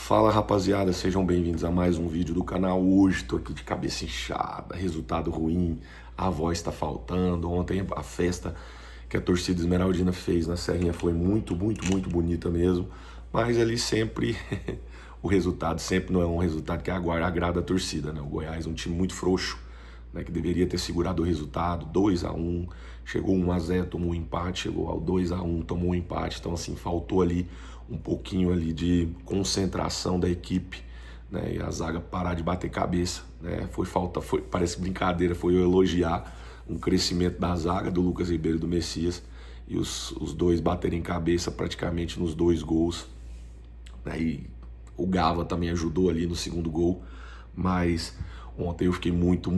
Fala rapaziada, sejam bem-vindos a mais um vídeo do canal. Hoje tô aqui de cabeça inchada, resultado ruim, a voz tá faltando. Ontem a festa que a torcida esmeraldina fez na Serrinha foi muito bonita mesmo, mas ali sempre o resultado sempre não é um resultado que agrada a torcida, né? O Goiás é um time muito frouxo, né, que deveria ter segurado o resultado, 2-1, chegou 1-0, tomou um empate, chegou ao 2-1, tomou um empate, então assim, faltou ali um pouquinho ali de concentração da equipe, né, e a zaga parar de bater cabeça, né, parece brincadeira, foi eu elogiar um crescimento da zaga, do Lucas Ribeiro e do Messias, e os dois baterem cabeça praticamente nos dois gols, né, e o Gava também ajudou ali no segundo gol, mas ontem eu fiquei muito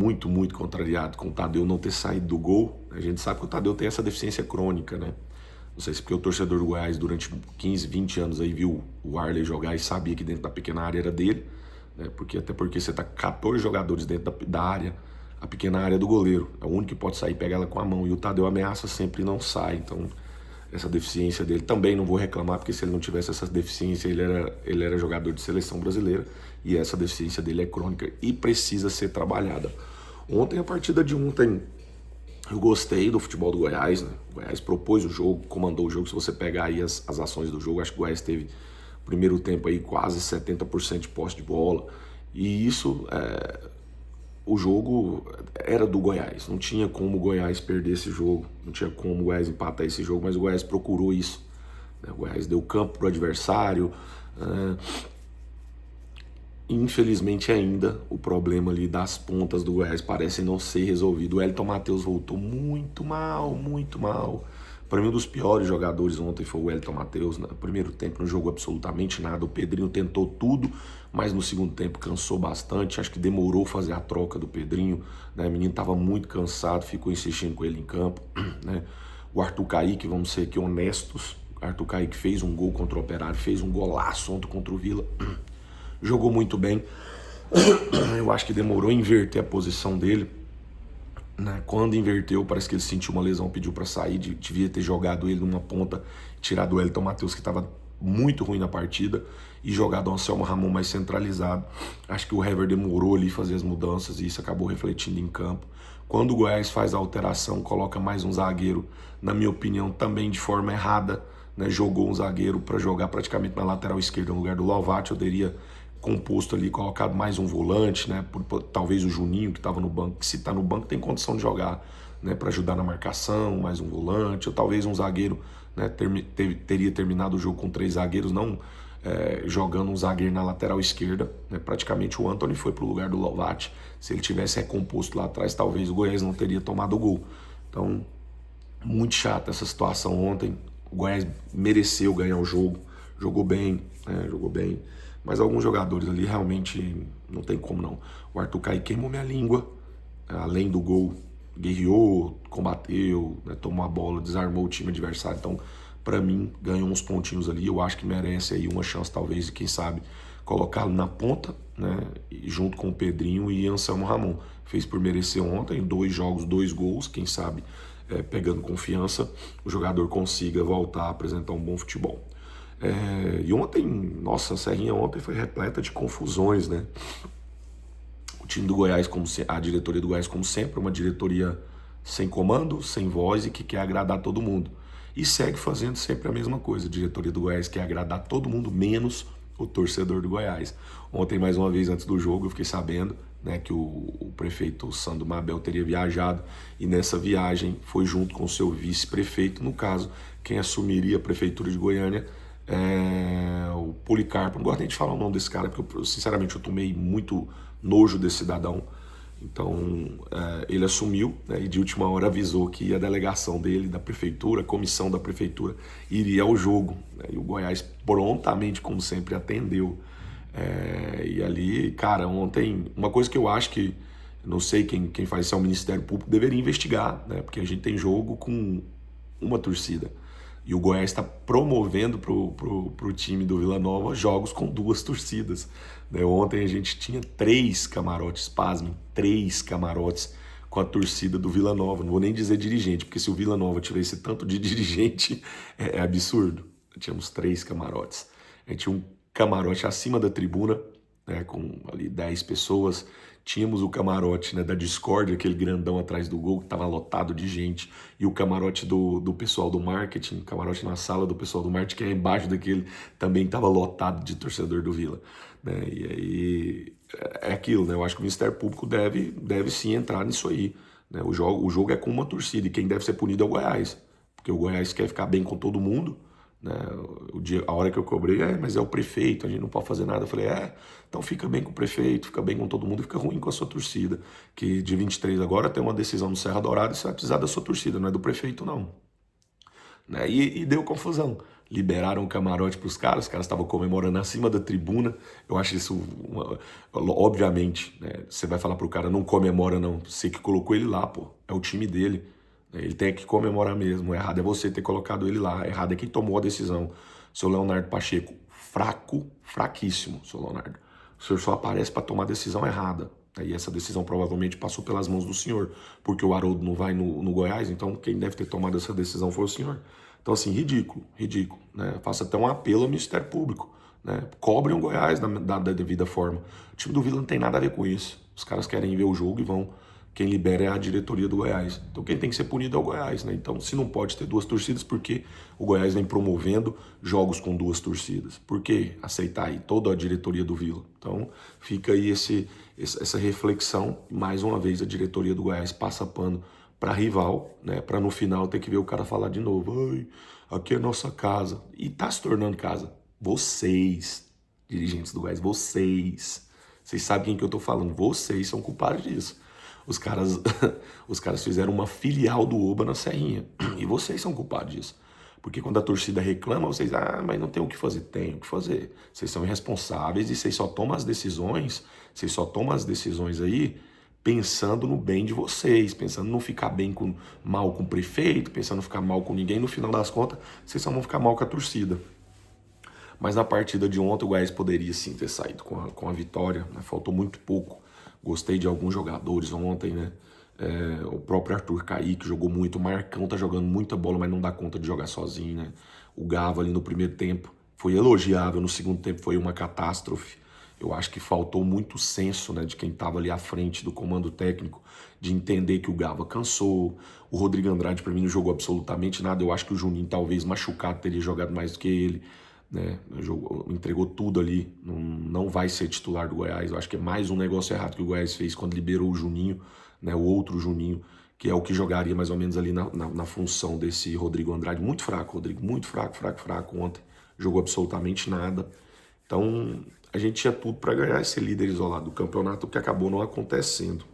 contrariado com o Tadeu não ter saído do gol. A gente sabe que o Tadeu tem essa deficiência crônica, né? Não sei se porque o torcedor do Goiás durante 15, 20 anos aí viu o Arley jogar e sabia que dentro da pequena área era dele, né? Até porque você tá com 14 jogadores dentro da área, a pequena área é do goleiro, é o único que pode sair e pegar ela com a mão, e o Tadeu ameaça sempre e não sai, então essa deficiência dele também não vou reclamar, porque se ele não tivesse essa deficiência, ele era jogador de seleção brasileira, e essa deficiência dele é crônica e precisa ser trabalhada. Ontem, a partida de ontem, eu gostei do futebol do Goiás, né? O Goiás propôs o jogo, comandou o jogo. Se você pegar aí as ações do jogo, acho que o Goiás teve primeiro tempo aí quase 70% de posse de bola, e isso o jogo era do Goiás, não tinha como o Goiás perder esse jogo, não tinha como o Goiás empatar esse jogo, mas o Goiás procurou isso, né? O Goiás deu campo para o adversário, infelizmente ainda o problema ali das pontas do Goiás parece não ser resolvido. O Wellington Matheus voltou muito mal, muito mal. Para mim, um dos piores jogadores ontem foi o Wellington Matheus. No primeiro tempo não jogou absolutamente nada. O Pedrinho tentou tudo, mas no segundo tempo cansou bastante. Acho que demorou fazer a troca do Pedrinho, né? O menino estava muito cansado, ficou insistindo com ele em campo, né? O Arthur Kaique, vamos ser aqui honestos, o Arthur Kaique fez um gol contra o Operário, fez um golaço ontem contra o Vila, jogou muito bem. Eu acho que demorou a inverter a posição dele, né? Quando inverteu, parece que ele sentiu uma lesão, pediu para sair, devia ter jogado ele numa ponta, tirado o Wellington Matheus, que estava muito ruim na partida, e jogado o Anselmo Ramon mais centralizado. Acho que o Hever demorou ali fazer as mudanças e isso acabou refletindo em campo. Quando o Goiás faz a alteração, coloca mais um zagueiro, na minha opinião, também de forma errada, né? Jogou um zagueiro para jogar praticamente na lateral esquerda no lugar do Lovatti. Eu teria composto ali, colocado mais um volante, né? Talvez o Juninho, que estava no banco, que se está no banco tem condição de jogar, né? Para ajudar na marcação, mais um volante, ou talvez um zagueiro, né? Teria terminado o jogo com 3 zagueiros, não jogando um zagueiro na lateral esquerda, né? Praticamente o Antony foi para o lugar do Lovatti. Se ele tivesse recomposto lá atrás, talvez o Goiás não teria tomado o gol. Então, muito chata essa situação ontem. O Goiás mereceu ganhar o jogo, jogou bem, né? Jogou bem. Mas alguns jogadores ali realmente não tem como não. O Arthur Kaique queimou minha língua, além do gol, guerreou, combateu, né, tomou a bola, desarmou o time adversário. Então, para mim, ganhou uns pontinhos ali. Eu acho que merece aí uma chance, talvez, e quem sabe, colocá-lo na ponta, né, junto com o Pedrinho e Anselmo Ramon. Fez por merecer ontem, 2 jogos, 2 gols, quem sabe, pegando confiança, o jogador consiga voltar a apresentar um bom futebol. E ontem, nossa, a Serrinha ontem foi repleta de confusões, né? O time do Goiás, a diretoria do Goiás, como sempre, uma diretoria sem comando, sem voz e que quer agradar todo mundo. E segue fazendo sempre a mesma coisa. A diretoria do Goiás quer agradar todo mundo, menos o torcedor do Goiás. Ontem, mais uma vez, antes do jogo, eu fiquei sabendo, né, que o prefeito Sandro Mabel teria viajado, e nessa viagem foi junto com o seu vice-prefeito, no caso, quem assumiria a prefeitura de Goiânia, o Policarpo. Não gosto nem de falar o nome desse cara, porque eu, sinceramente eu tomei muito nojo desse cidadão. Então ele assumiu, né, e de última hora avisou que a delegação dele, da prefeitura, a comissão da prefeitura, iria ao jogo, né, e o Goiás prontamente, como sempre, atendeu. E ali, cara, ontem, uma coisa que eu acho que, não sei quem faz isso, é o Ministério Público, deveria investigar, né, porque a gente tem jogo com uma torcida. E o Goiás está promovendo pro time do Vila Nova jogos com 2 torcidas, né? Ontem a gente tinha 3 camarotes, pasmem, 3 camarotes com a torcida do Vila Nova. Não vou nem dizer dirigente, porque se o Vila Nova tivesse tanto de dirigente, é absurdo. Tínhamos 3 camarotes. A gente tinha camarote acima da tribuna, né, com ali 10 pessoas. Tínhamos o camarote, né, da Discord, aquele grandão atrás do gol, que estava lotado de gente, e o camarote do pessoal do marketing, o camarote na sala do pessoal do marketing, que é embaixo daquele, também estava lotado de torcedor do Vila. Né? E aí é aquilo, né? Eu acho que o Ministério Público deve sim entrar nisso aí. Né? O jogo é com uma torcida, e quem deve ser punido é o Goiás, porque o Goiás quer ficar bem com todo mundo. Né? A hora que eu cobrei, mas é o prefeito, a gente não pode fazer nada. Eu falei, então fica bem com o prefeito, fica bem com todo mundo, fica ruim com a sua torcida. Que de 23 agora tem uma decisão no Serra Dourada e você vai precisar da sua torcida, não é do prefeito, não. Né? E deu confusão. Liberaram o camarote para os caras estavam comemorando acima da tribuna. Eu acho isso, obviamente, né? Você vai falar pro cara, não comemora não, você que colocou ele lá, pô, é o time dele. Ele tem que comemorar mesmo. O errado é você ter colocado ele lá. Errado é quem tomou a decisão. Seu Leonardo Pacheco, fraquíssimo, seu Leonardo. O senhor só aparece para tomar a decisão errada. E essa decisão provavelmente passou pelas mãos do senhor, porque o Haroldo não vai no Goiás, então quem deve ter tomado essa decisão foi o senhor. Então, assim, ridículo. Né? Faça até um apelo ao Ministério Público. Né? Cobrem o Goiás da devida forma. O time do Vila não tem nada a ver com isso. Os caras querem ver o jogo e vão. Quem libera é a diretoria do Goiás. Então quem tem que ser punido é o Goiás, né? Então se não pode ter duas torcidas, por que o Goiás vem promovendo jogos com duas torcidas? Por que aceitar aí toda a diretoria do Vila? Então fica aí essa reflexão. Mais uma vez a diretoria do Goiás passa pano para rival, né? Para no final ter que ver o cara falar de novo. Ai, aqui é nossa casa. E tá se tornando casa. Vocês, dirigentes do Goiás, vocês sabem quem que eu tô falando. Vocês são culpados disso. Os caras fizeram uma filial do Oba na Serrinha. E vocês são culpados disso. Porque quando a torcida reclama, vocês, mas não tem o que fazer. Tem o que fazer. Vocês são irresponsáveis e vocês só tomam as decisões aí pensando no bem de vocês, pensando em não ficar mal com o prefeito, pensando em não ficar mal com ninguém. No final das contas, vocês só vão ficar mal com a torcida. Mas na partida de ontem, o Goiás poderia sim ter saído com a vitória. Né? Faltou muito pouco. Gostei de alguns jogadores ontem, né? O próprio Arthur Kaique jogou muito. O Marcão tá jogando muita bola, mas não dá conta de jogar sozinho, né? O Gava ali no primeiro tempo foi elogiável, no segundo tempo foi uma catástrofe. Eu acho que faltou muito senso, né, de quem estava ali à frente do comando técnico, de entender que o Gava cansou. O Rodrigo Andrade, para mim, não jogou absolutamente nada. Eu acho que o Juninho, talvez machucado, teria jogado mais do que ele. Né? Entregou tudo ali, não vai ser titular do Goiás. Eu acho que é mais um negócio errado que o Goiás fez quando liberou o Juninho, né? O outro Juninho, que é o que jogaria mais ou menos ali na função desse Rodrigo Andrade. Muito fraco, Rodrigo, muito fraco ontem. Jogou absolutamente nada. Então a gente tinha tudo para ganhar esse líder isolado do campeonato, que acabou não acontecendo.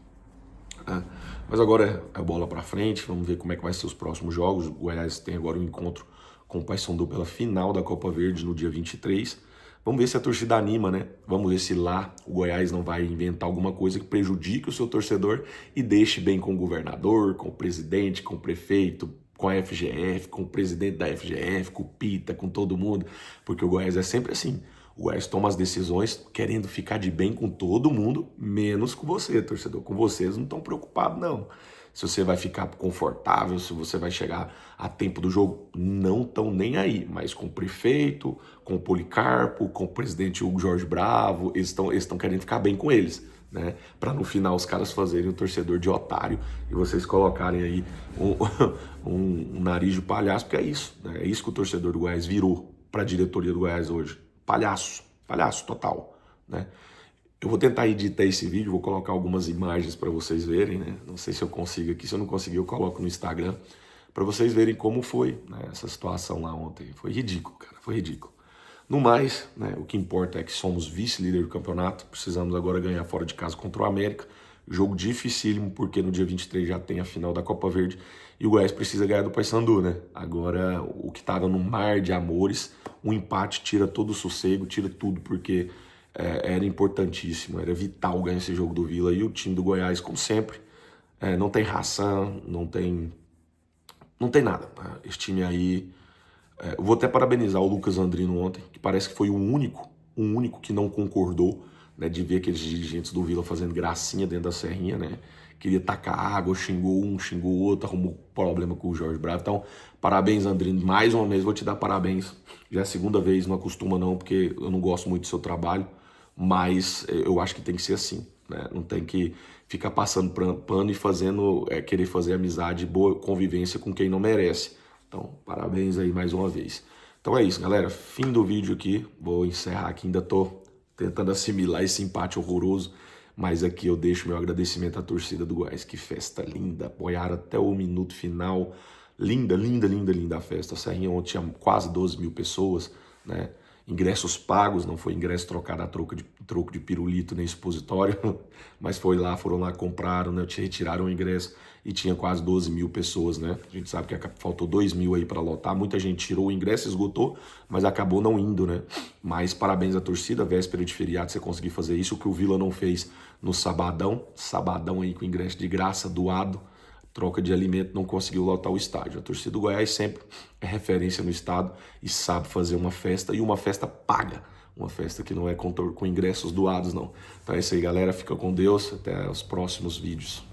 Né? Mas agora é bola para frente, vamos ver como é que vai ser os próximos jogos. O Goiás tem agora um encontro com o Paysandu pela final da Copa Verde no dia 23. Vamos ver se a torcida anima, né? Vamos ver se lá o Goiás não vai inventar alguma coisa que prejudique o seu torcedor e deixe bem com o governador, com o presidente, com o prefeito, com a FGF, com o presidente da FGF, com o Pita, com todo mundo. Porque o Goiás é sempre assim. O Goiás toma as decisões querendo ficar de bem com todo mundo, menos com você, torcedor. Com vocês não estão preocupados, não. Se você vai ficar confortável, se você vai chegar a tempo do jogo, não estão nem aí. Mas com o prefeito, com o Policarpo, com o presidente Hugo Jorge Bravo, eles estão querendo ficar bem com eles, né? Para no final os caras fazerem o torcedor de otário e vocês colocarem aí um nariz de palhaço, porque é isso, né? É isso que o torcedor do Goiás virou para a diretoria do Goiás hoje. Palhaço total, né? Eu vou tentar editar esse vídeo, vou colocar algumas imagens para vocês verem, né? Não sei se eu consigo aqui, se eu não conseguir eu coloco no Instagram, para vocês verem como foi, né, essa situação lá ontem. Foi ridículo, cara, foi ridículo. No mais, né, o que importa é que somos vice-líder do campeonato, precisamos agora ganhar fora de casa contra o América. Jogo dificílimo, porque no dia 23 já tem a final da Copa Verde e o Goiás precisa ganhar do Paysandu, né? Agora, o que estava num mar de amores, um empate tira todo o sossego, tira tudo, porque era importantíssimo, era vital ganhar esse jogo do Vila. E o time do Goiás, como sempre, não tem raça, não tem nada. Tá? Esse time aí... eu vou até parabenizar o Lucas Andrino ontem, que parece que foi o único que não concordou, né, de ver aqueles dirigentes do Vila fazendo gracinha dentro da Serrinha, né? queria tacar água, xingou um, xingou o outro, arrumou problema com o Jorge Bravo. Então, parabéns, Andrino, mais uma vez, vou te dar parabéns. Já é a segunda vez, não acostuma não, porque eu não gosto muito do seu trabalho, mas eu acho que tem que ser assim, né? Não tem que ficar passando pano e querer fazer amizade, boa convivência com quem não merece. Então, parabéns aí mais uma vez. Então é isso, galera. Fim do vídeo aqui. Vou encerrar aqui. Ainda tô tentando assimilar esse empate horroroso. Mas aqui eu deixo meu agradecimento à torcida do Goiás. Que festa linda. Apoiaram até o minuto final. Linda, linda, linda, linda a festa. A Serrinha ontem tinha quase 12 mil pessoas, né? Ingressos pagos, não foi ingresso trocado a troco de pirulito nem expositório, mas foram lá, compraram, né? Retiraram o ingresso e tinha quase 12 mil pessoas, né? A gente sabe que faltou 2 mil aí para lotar, muita gente tirou o ingresso, esgotou, mas acabou não indo, né? Mas parabéns à torcida, véspera de feriado você conseguiu fazer isso, o que o Vila não fez no sabadão aí com ingresso de graça, doado, troca de alimento, não conseguiu lotar o estádio. A torcida do Goiás sempre é referência no estado e sabe fazer uma festa, e uma festa paga. Uma festa que não é com ingressos doados, não. Então é isso aí, galera. Fica com Deus. Até os próximos vídeos.